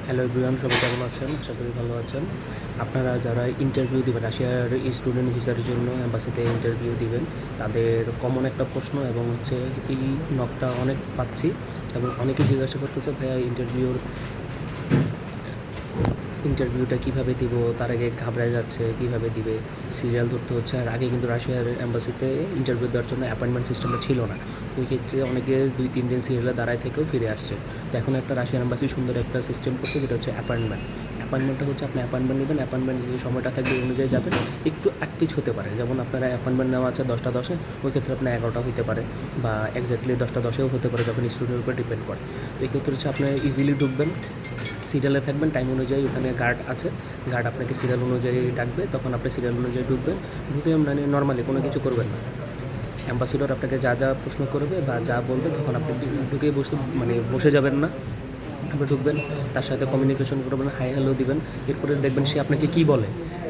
Hello everyone, সবাই কেমন আছেন? আশা করি ভালো আছেন। আপনারা যারা ইন্টারভিউ দিবেন, রাশিয়ার স্টুডেন্ট ভিসার জন্য অ্যাম্বাসিতে ইন্টারভিউ দিবেন, তাদের কমন একটা প্রশ্ন এবং হচ্ছে এই নকটা অনেক পাচ্ছি এবং অনেকে জিজ্ঞাসা করতেছে, ভাইয়া ইন্টারভিউটা কীভাবে দিব, তার আগে ঘাবড়ায় যাচ্ছে, কীভাবে দিবে, সিরিয়াল ধরতে হচ্ছে। আর আগে কিন্তু রাশিয়ার অ্যাম্বাসিতে ইন্টারভিউ দেওয়ার জন্য অ্যাপয়েন্টমেন্ট সিস্টেমটা ছিল না। ওই ক্ষেত্রে অনেকে 2-3 দিন সিরিয়ালে দাঁড়ায় থেকেও ফিরে আসছে। তো এখন একটা রাশিয়ান অ্যাম্বাসি সুন্দর একটা সিস্টেম করছে, যেটা হচ্ছে অ্যাপয়েন্টমেন্টটা হচ্ছে আপনি অ্যাপয়েন্টমেন্ট নেবেন, অ্যাপয়েন্টমেন্ট যে সময়টা থাকবে অনুযায়ী যাবেন। একটু একপিচ হতে পারে, যেমন আপনারা অ্যাপয়েন্টমেন্ট নেওয়া আছে 10টা 10-এ, ওই ক্ষেত্রে আপনার 11টা হতে পারে, বা এক্স্যাক্টলি 10টা 10-এও হতে পারে, যখন স্টুডেন্টের উপর ডিপেন্ড করে। তো এই ক্ষেত্রে হচ্ছে আপনি ইজিলি ঢুকবেন, সিরিয়ালে থাকবেন, টাইম অনুযায়ী ওখানে গার্ড আছে, গার্ড আপনাকে সিরিয়াল অনুযায়ী ডাকবে, তখন আপনি সিরিয়াল অনুযায়ী ঢুকবেন। ঢুকে মানে নর্মালি কোনো কিছু করবেন না। অ্যাম্বাসিডর আপনাকে যা যা প্রশ্ন করবে বা যা বলবে, তখন আপনি ঢুকে বসে যাবেন না, আপনি ঢুকবেন, তার সাথে কমিউনিকেশন করবেন, হাই হ্যালো দিবেন। এরপরে দেখবেন সে আপনাকে কী বলে।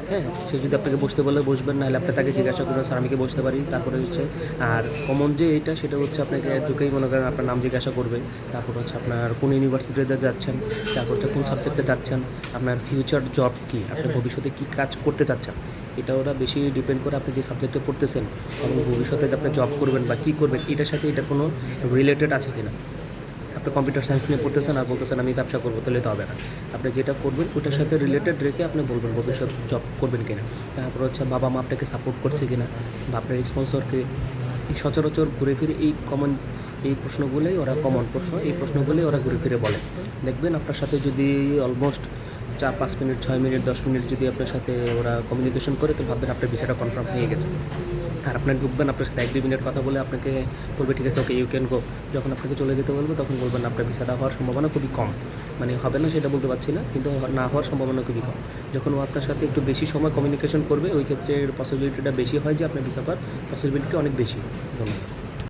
হ্যাঁ, সে যদি আপনাকে বসতে বলে বসবেন, নাহলে আপনি তাকে জিজ্ঞাসা করবেন, স্যার আমি কি বসতে পারি? তারপরে হচ্ছে আর কমন যে এইটা, সেটা হচ্ছে আপনাকে ঢুকেই মনে করেন আপনার নাম জিজ্ঞাসা করবে, তারপর হচ্ছে আপনার কোন ইউনিভার্সিটিতে যাচ্ছেন, তারপর হচ্ছে কোন সাবজেক্টে যাচ্ছেন, আপনার ফিউচার জব কী, আপনি ভবিষ্যতে কী কাজ করতে চাচ্ছেন। এটা ওরা বেশি ডিপেন্ড করে আপনি যে সাবজেক্টে পড়তেছেন এবং ভবিষ্যতে যে আপনি জব করবেন বা কী করবেন, এটার সাথে এটা কোনো রিলেটেড আছে কিনা। আপনি কম্পিউটার সায়েন্স নিয়ে পড়তেছেন আর বলতেছেন আমি ব্যবসা করবো, তাহলে তো হবে না। আপনি যেটা করবেন ওটার সাথে রিলেটেড রেখে আপনি বলবেন ভবিষ্যৎ জব করবেন কিনা। তারপর হচ্ছে বাবা মা আপনাকে সাপোর্ট করছে কিনা, বা আপনার স্পন্সরকে। এই সচরাচর ঘুরে ফিরে এই প্রশ্নগুলোই ওরা কমন প্রশ্ন, এই প্রশ্নগুলোই ওরা ঘুরে ফিরে বলে। দেখবেন আপনার সাথে যদি অলমোস্ট 4-5 মিনিট, 6 মিনিট, 10 মিনিট যদি আপনার সাথে ওরা কমিউনিকেশন করে, তো ভাববেন আপনার ভিসাটা কনফার্ম হয়ে গেছে। আর আপনার ঢুকবেন, আপনার সাথে 1-2 মিনিট কথা বলে আপনাকে বলবে ঠিক আছে, ওকে ইউ ক্যান গো। যখন আপনাকে চলে যেতে বলবো, তখন বলবেন আপনার ভিসাটা হওয়ার সম্ভাবনা খুবই কম। মানে হবে না সেটা বলতে পারছি না, কিন্তু না হওয়ার সম্ভাবনা খুবই কম। যখন ও আপনার সাথে একটু বেশি সময় কমিউনিকেশন করবে, ওই ক্ষেত্রে পসিবিলিটিটা বেশি হয় যে আপনার ভিসা পাওয়ার পসিবিলিটি অনেক বেশি। ধন্যবাদ।